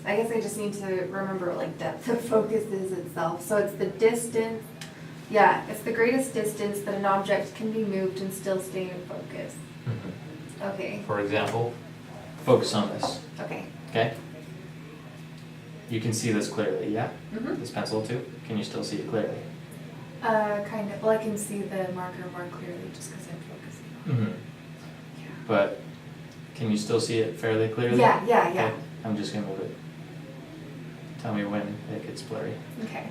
I guess I just need to remember what like depth of focus is itself. So it's the distance, yeah, it's the greatest distance that an object can be moved and still stay in focus. Mm-hmm. Okay. For example, focus on this. Okay. Okay? You can see this clearly, yeah? Mm-hmm. This pencil too? Can you still see it clearly? Kind of. Well, I can see the marker more clearly just because I'm focusing on it. Mm-hmm. But can you still see it fairly clearly? Yeah. Okay. I'm just gonna move it. Tell me when it gets blurry. Okay.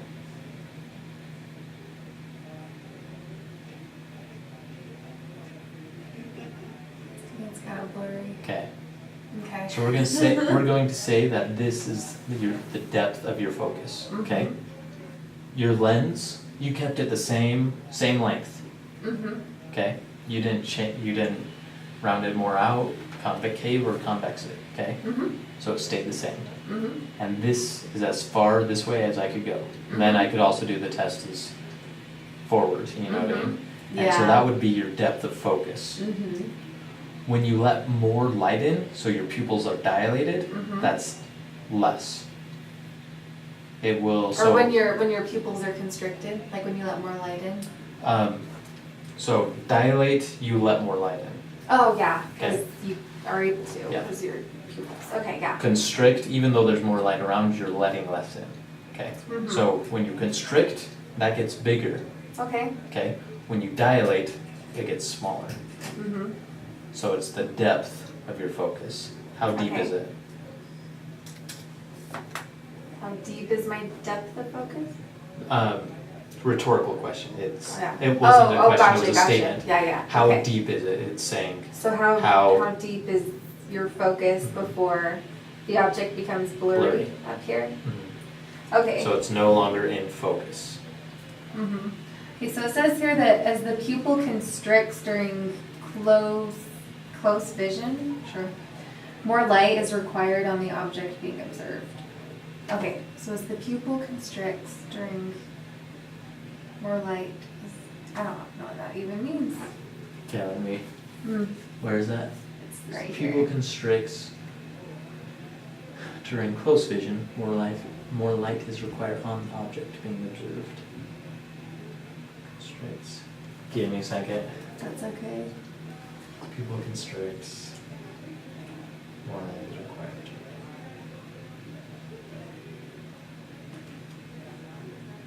It's kind of blurry. Okay. Okay. So we're going to say that this is the depth of your focus. Okay. Mhm. Your lens, you kept it the same length. Mm-hmm. Okay. You didn't round it more out, concave or convex it. Okay. Mm-hmm. So it stayed the same. Mm-hmm. And this is as far this way as I could go. And then I could also do the test as forward. You know what I mean? And so that would be your depth of focus. Mm-hmm. When you let more light in, so your pupils are dilated, Mhm. that's less. It will. Or So when your pupils are constricted, like when you let more light in. So dilate, you let more light in. Oh yeah, because Okay. you are able to Yeah. because your pupils. Okay, yeah. Constrict, even though there's more light around, you're letting less in. Okay. Mhm. So when you constrict, that gets bigger. Okay. Okay. When you dilate, it gets smaller. Mhm. So it's the depth of your focus. How deep Okay. is it? How deep is my depth of focus? Rhetorical question. It's Yeah. it wasn't a question, Gotcha, it was a statement. Yeah. How Okay. deep is it? It's saying So how how- deep is your focus before the object becomes blurry, Blurry. up here? Mhm. Okay. So it's no longer in focus. Mm-hmm. Okay, so it says here that as the pupil constricts during close vision, sure, more light is required on the object being observed. Okay, so as the pupil constricts during more light, I don't know what that even means. Okay, let me. Hmm. Where is that? It's right Pupil here. constricts during close vision. More light is required on the object being observed. Constricts. Give me a second. That's okay. Pupil constricts. More light is required.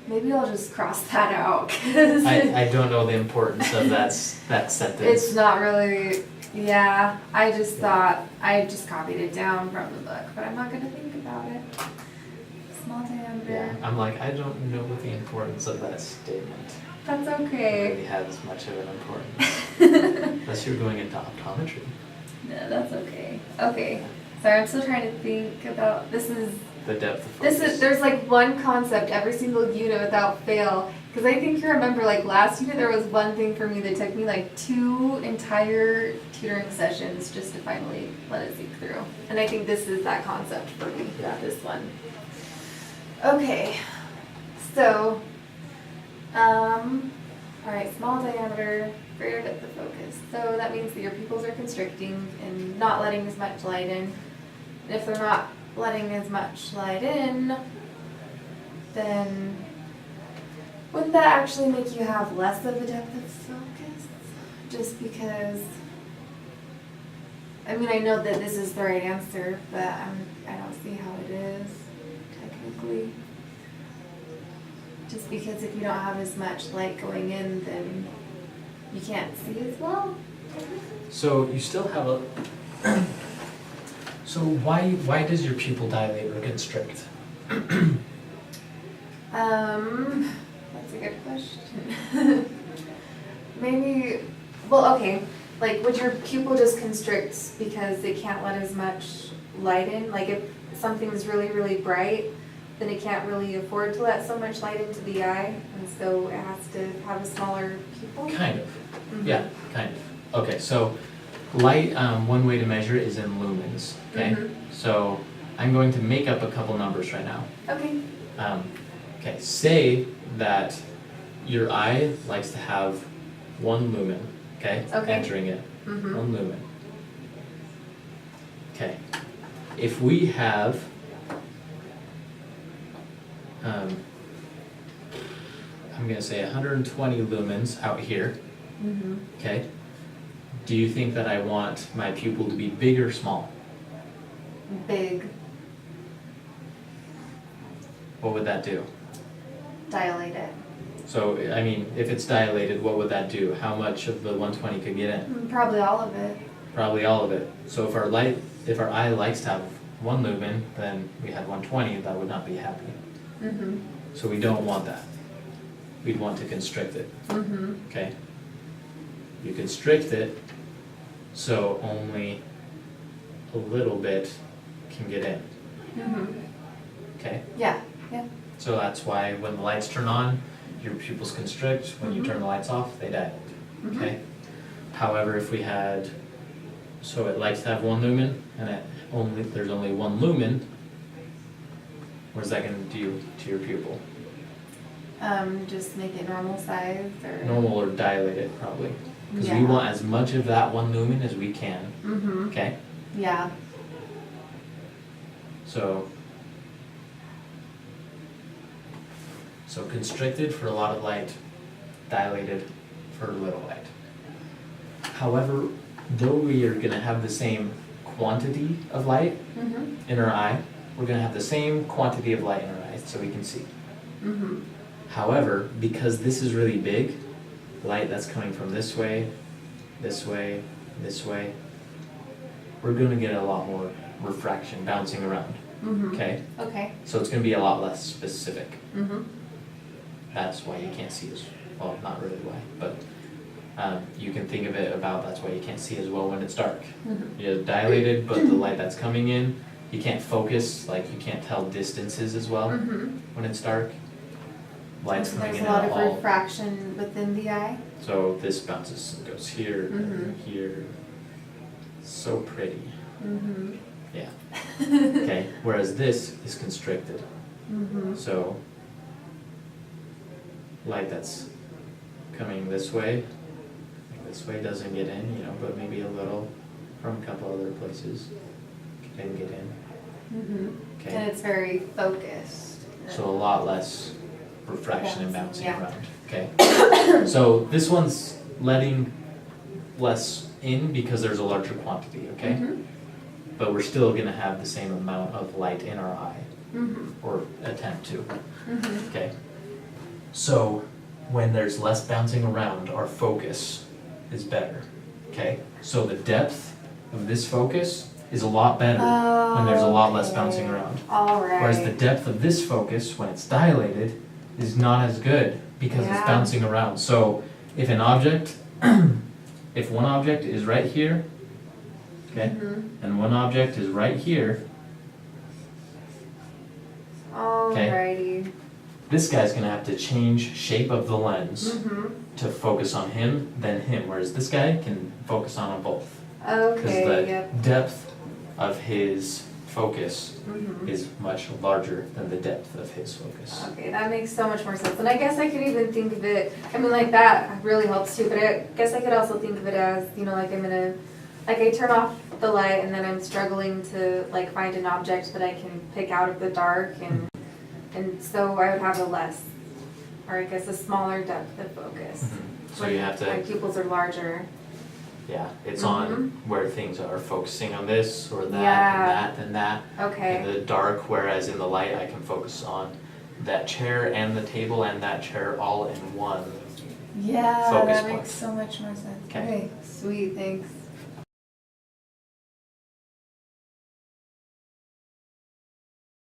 Maybe I'll just cross that out, 'cause I don't know the importance of that sentence. it's not really, yeah, I just thought, I just copied it down from the book, but I'm not gonna think about it. Small diameter. Yeah, I'm like, I don't know what the importance of that statement That's really okay. has much of an importance. Unless you're going into optometry. No, that's okay. Okay, sorry, I'm still trying to think about, this is, The depth of focus. there's like one concept every single unit without fail. Because I think you remember like last unit there was one thing for me that took me like 2 entire tutoring sessions just to finally let it sink through. And I think this is that concept for me, Yeah. this one. Okay, so, alright, small diameter, greater depth of focus. So that means that your pupils are constricting and not letting as much light in. And if they're not letting as much light in, then wouldn't that actually make you have less of a depth of focus? Just because, I mean, I know that this is the right answer, but I don't see how it is, technically. Just because if you don't have as much light going in, then you can't see as well. So you still have a. So why does your pupil dilate or constrict? That's a good question. Maybe, well, okay, like would your pupil just constrict because it can't let as much light in? Like if something's really, really bright, then it can't really afford to let so much light into the eye, and so it has to have a smaller pupil? Kind of. Mhm. Yeah, kind of. Okay, so light, one way to measure it is in lumens, okay? Mhm. So I'm going to make up a couple numbers right now. Okay. Okay, say that your eye likes to have 1 lumen, okay? Okay. Entering it, Mm-hmm. 1 lumen. Okay, if we have I'm gonna say 120 lumens out here, Mm-hmm. okay? Do you think that I want my pupil to be big or small? Big, What would that do? dilated. So, I mean, if it's dilated, what would that do? How much of the 120 could get in? Probably all of it. Probably all of it. So if our eye likes to have 1 lumen, then we had 120, that would not be happy. Mm-hmm. So we don't want that. We'd want to constrict it, Mm-hmm. okay? You constrict it, so only a little bit can get in, Mm-hmm. okay? Yeah, yeah. So that's why when the lights turn on, your pupils constrict. When you turn the lights off, they dilate, Mhm. okay? However, if we had, so it likes to have 1 lumen, and there's only 1 lumen, what's that gonna do to your pupil? Just make it normal size or. Normal or dilated, probably. Because we Yeah. want as much of that 1 lumen as we can, Mm-hmm. okay? Yeah. So constricted for a lot of light, dilated for little light. However, though we are gonna have the same quantity of light Mm-hmm. in our eye, we're gonna have the same quantity of light in our eyes so we can see. Mm-hmm. However, because this is really big, light that's coming from this way, this way, this way, we're gonna get a lot more refraction bouncing around, Mm-hmm. okay? Okay. So it's gonna be a lot less specific. Mm-hmm. That's why you can't see as well, not really why, but you can think of it about that's why you can't see as well when it's dark. Mm-hmm. You're dilated, but the light that's coming in, you can't focus, like you can't tell distances as well Mm-hmm. when it's dark. Light's So coming there's in a lot at of all. refraction within the eye. So this bounces and goes here, Mhm. here. So pretty, Mm-hmm. yeah. Okay, whereas this is constricted. Mm-hmm. So light that's coming this way doesn't get in, but maybe a little from a couple other places can get in. Mm-hmm. Okay. And it's very focused. So a lot less refraction and bouncing Yeah. around, okay? So this one's letting less in because there's a larger quantity, okay? Mm-hmm. But we're still gonna have the same amount of light in our eye, Mm-hmm. or attempt to, Mm-hmm. okay? So when there's less bouncing around, our focus is better, okay? So the depth of this focus is a lot better when there's a lot less bouncing around. All right. Whereas the depth of this focus, when it's dilated, is not as good because it's Yeah. bouncing around. So if an object, if one object is right here, okay, Mm-hmm. and one object is right here, Alrighty. this guy's gonna have to change shape of the lens Mm-hmm. to focus on him, then him, whereas this guy can focus on them both. Because Okay, the yep. depth of his focus Mm-hmm. is much larger than the depth of his focus. Okay, that makes so much more sense. And I guess I could even think of it, I mean, like that really helps too, but I guess I could also think of it as, like I turn off the light and then I'm struggling to like find an object that I can pick out of the dark and so I would have a less, or I guess a smaller depth of focus. Mhm. So you have My to, pupils are larger. yeah, it's Mhm. on where things are focusing on this or that Yeah. and that and that. Okay. In the dark, whereas in the light I can focus on that chair and the table and that chair all in one. Yeah, Focus that point. makes so much more sense. Okay. Okay, sweet, thanks.